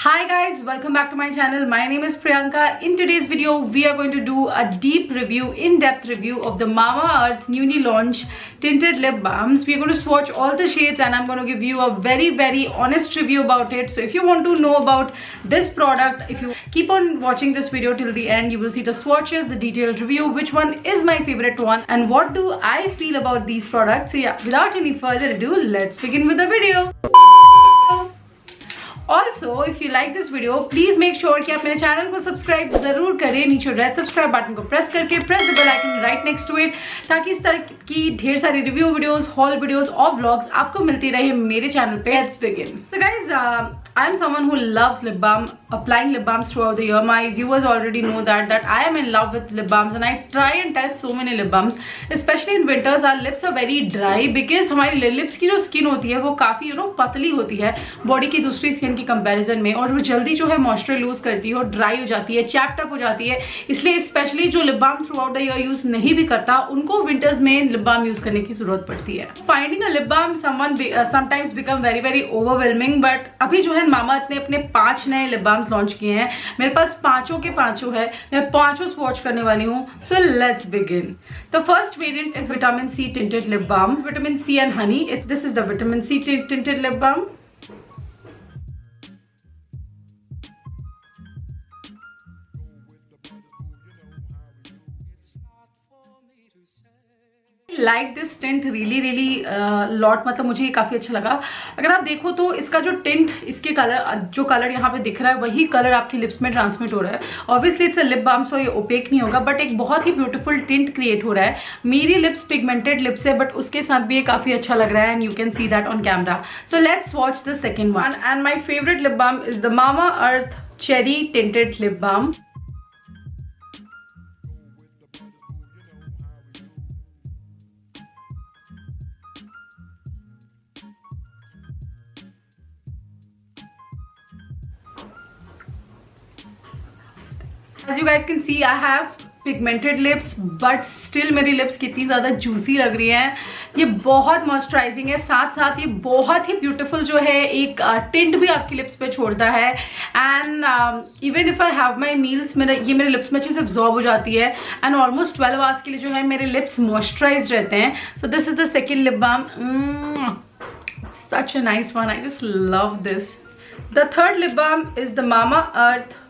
Hi guys, welcome back to my channel. My name is Priyanka. In today's video, we are going to do a deep review, in-depth review of the Mamaearth newly launched tinted lip balms. We are going to swatch all the shades and I'm going to give you a very honest review about it. So if you want to know about this product, if you keep on watching this video till the end, you will see the swatches, the detailed review, which one is my favorite one and what do I feel about these products. So yeah, without any further ado, let's begin with the video. Also, if you like this video, please make sure कि आप मेरे channel को subscribe जरूर करें. नीचे red subscribe button को press करके press the bell icon right next to it, ताकि इस तरह की ढेर सारी रिव्यू वीडियोस, हॉल वीडियोस और व्लॉग्स आपको मिलती रहे मेरे चैनल पे. Let's begin. So guys, I am someone who loves lip balm, applying lip balms throughout the year. My viewers already know that I am in love with lip balms and I try and test so many lip balms. Especially in winters, our lips are very dry because हमारी lips की जो skin होती है वो काफी पतली होती है बॉडी की दूसरी स्किन की कंपैरिजन में, और वो जल्दी जो है मॉइस्चर लूज करती है और ड्राई हो जाती है, चैप्ड अप हो जाती है. इसलिए स्पेशली जो lip balm throughout the year use नहीं भी करता, उनको विंटर्स में लिप बाम यूज करने की जरूरत पड़ती है. Finding a lip balm sometimes become very overwhelming, but अभी जो है मामाअर्थ ने अपने 5 नए लिप बाम्स लॉन्च किए हैं. मेरे पास पांचों के पांचों है, मैं पांचों स्वॉच करने वाली हूँ. So let's begin. The first variant is vitamin C tinted lip balm, vitamin C and honey. This is the vitamin C tinted lip balm. Like this tint really lot, मतलब मुझे ये काफी अच्छा लगा. अगर आप देखो तो इसका जो टिंट, इसके कलर, जो कलर यहाँ पे दिख रहा है वही कलर आपकी लिप्स में ट्रांसमिट हो रहा है. Obviously it's a lip balm, so ये ओपेक नहीं होगा, बट एक बहुत ही ब्यूटीफुल टिंट क्रिएट हो रहा है. मेरी लिप्स पिगमेंटेड लिप्स है, बट उसके साथ भी ये काफी अच्छा लग रहा है and you can see that on camera. So let's watch the second one and my favourite lip balm is the Mamaearth cherry tinted lip balm. As you guys can see, I have pigmented lips, but still मेरी lips कितनी ज़्यादा juicy लग रही हैं. ये बहुत moisturising है, साथ साथ ये बहुत ही ब्यूटीफुल जो है एक टिंट भी आपकी लिप्स पे छोड़ता है. And even if I have my meals, ये मेरे लिप्स में अच्छे से एब्जॉर्ब हो जाती है एंड ऑलमोस्ट 12 आवर्स के लिए जो है मेरे लिप्स मॉइस्चराइज रहते हैं. So this is the second lip balm. Such a nice one, I just love this. The third lip balm is the Mamaearth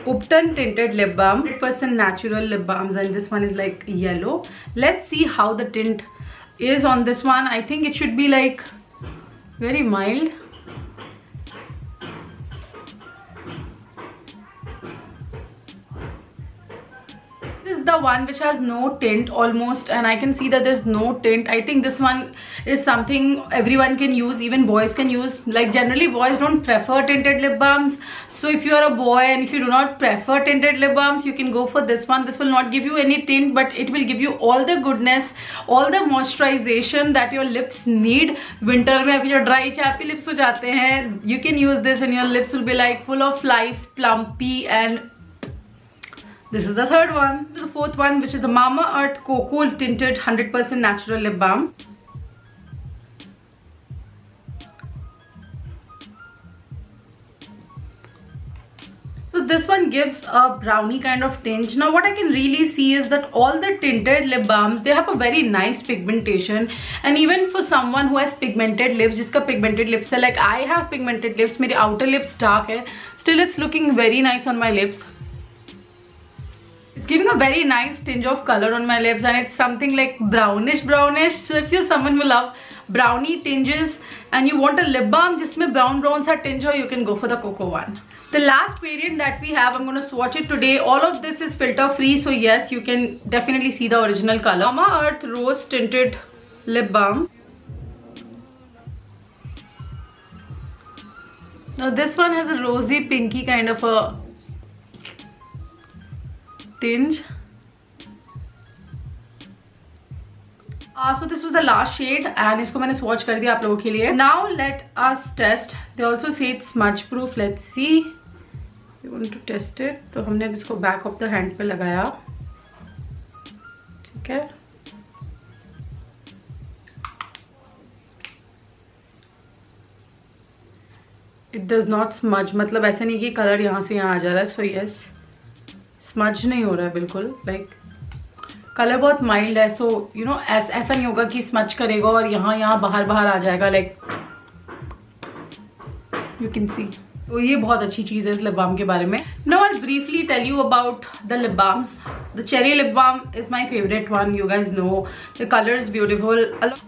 Upton tinted lip balm, 100% natural lip balms, and this one is like yellow. Let's see how the tint is on this one. I think it should be like very mild. This is the one which has no tint almost, and I can see that there's no tint. I think this one is something everyone can use, even boys can use. Like generally boys don't prefer tinted lip balms, so if you are a boy and if you do not prefer tinted lip balms, you can go for this one. This will not give you any tint, but it will give you all the goodness, all the moisturization that your lips need. Winter में अभी जो dry chappy lips हो जाते हैं, you can use this and your lips will be like full of life, plumpy, and this is the third one. The fourth one, which is the Mamaearth Cocoa Tinted 100% Natural Lip Balm. So this one gives a brownie kind of tinge. Now what I can really see is that all the tinted lip balms, they have a very nice pigmentation, and even for someone who has pigmented lips, जिसका pigmented lips है, like I have pigmented lips, मेरे outer lips dark है, still it's looking very nice on my lips. It's giving a very nice tinge of color on my lips, and it's something like brownish. So if you're someone who love brownie tinges and you want a lip balm जिसमें brown सा tinge हो, you can go for the cocoa one. The last variant that we have, I'm going to swatch it today. All of this is filter free, so yes, you can definitely see the original color. Mamaearth Rose Tinted Lip Balm. Now this one has a rosy pinky kind of a tinge. So this was the last shade and इसको मैंने swatch कर दिया आप लोगों के लिए. Now let us test. They also say it's smudge proof. Let's see. We want to test it. तो हमने अब इसको back of the hand पे लगाया. ठीक है. इट डज नॉट स्मज, मतलब ऐसा नहीं कि कलर यहाँ से यहाँ आ जा रहा है. सो यस, स्मज नहीं हो रहा है बिल्कुल. लाइक कलर बहुत माइल्ड है. सो यू नो ऐसा नहीं होगा कि स्मच करेगा और यहाँ बाहर आ जाएगा. लाइक यू कैन सी. तो ये बहुत अच्छी चीज़ है इस लिप बाम के बारे में. Now I briefly tell you about the lip balms. The cherry lip balm is my favorite one. You guys know the color is beautiful.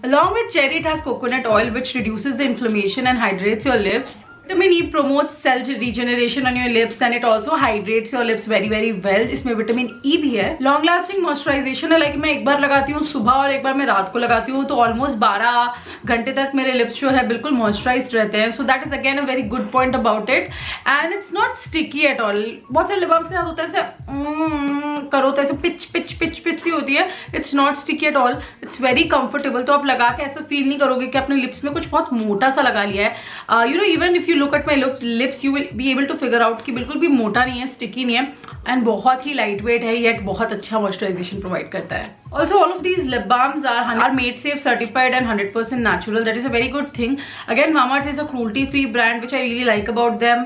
Along with cherry, it has coconut oil which reduces the inflammation and hydrates your lips. Vitamin E promotes cell regeneration on your lips and it also hydrates your lips very well. इसमें vitamin E भी है. Long lasting moisturisation है. Like मैं एक बार लगाती हूँ सुबह और एक बार मैं रात को लगाती हूँ, तो ऑलमोस्ट 12 घंटे तक मेरे लिप्स जो है बिल्कुल मॉइस्चराइज्ड रहते हैं. So that is again a very good point about it. And it's not sticky at all. बहुत सारे लिप बाम्स के साथ होता है ऐसे करो तो ऐसे पिच सी होती है. It's not sticky at all. It's very comfortable. तो आप लगा के ऐसा फील नहीं करोगे कि अपने लिप्स में कुछ बहुत मोटा सा लगा लिया है. You know even if you look at my lips you will be able to figure out कि बिल्कुल भी मोटा नहीं है, स्टिकी नहीं है, एंड बहुत ही लाइट वेट है, येट बहुत अच्छा मॉइस्चराइजेशन प्रोवाइड करता है. Also, all of these lip balms are made safe, certified and 100% natural. That is a very good thing. Again, Mamaearth is a cruelty-free brand, which I really like about them.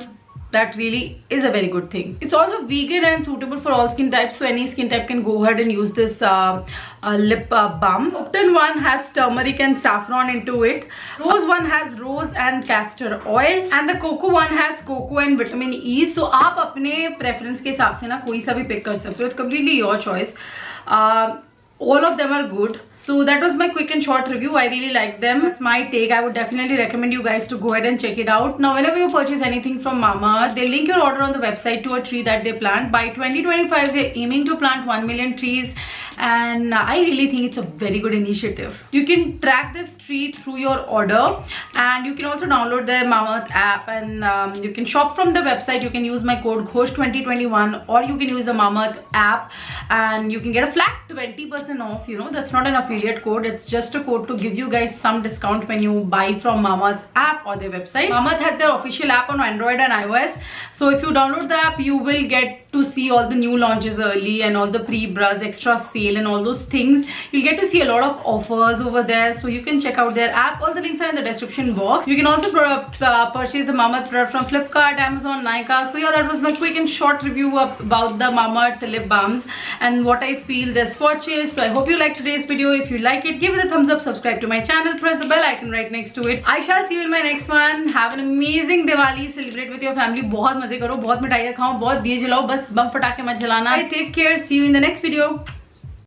That really is a very good thing. It's also vegan and suitable for all skin types, so any skin type can go ahead and use this lip balm. Upton one has turmeric and saffron into it. Rose one has rose and castor oil, and the cocoa one has cocoa and vitamin E. So आप अपने preference के हिसाब से ना कोई सा भी pick कर सकते हो. It's completely your choice. All of them are good. So that was my quick and short review. I really like them. It's my take. I would definitely recommend you guys to go ahead and check it out. Now, whenever you purchase anything from Mamaearth, they link your order on the website to a tree that they plant. By 2025, they're aiming to plant 1 million trees. And I really think it's a very good initiative. You can track this tree through your order, and you can also download the Mamaearth app, and you can shop from the website. You can use my code GHOST2021, or you can use the Mamaearth app, and you can get a flat 20% off. You know, that's not an affiliate code. It's just a code to give you guys some discount when you buy from Mamaearth app or their website. Mamaearth has their official app on Android and iOS. So if you download the app, you will get to see all the new launches early and all the pre-buzz, extra sale and all those things. You'll get to see a lot of offers over there, so you can check out their app. All the links are in the description box. You can also purchase the Mamaearth product from Flipkart, Amazon, Nykaa. So yeah, that was my quick and short review about the Mamaearth lip balms and what I feel their swatches. So I hope you liked today's video. If you like it, give it a thumbs up, subscribe to my channel, press the bell icon right next to it. I shall see you in my next one. Have an amazing Diwali. Celebrate with your family. बहुत मजे करो, बहुत मिठाइयाँ खाओ, बहुत दिए जलाओ, बस बम फटाके मत जलाना. Take care. See you in the next video.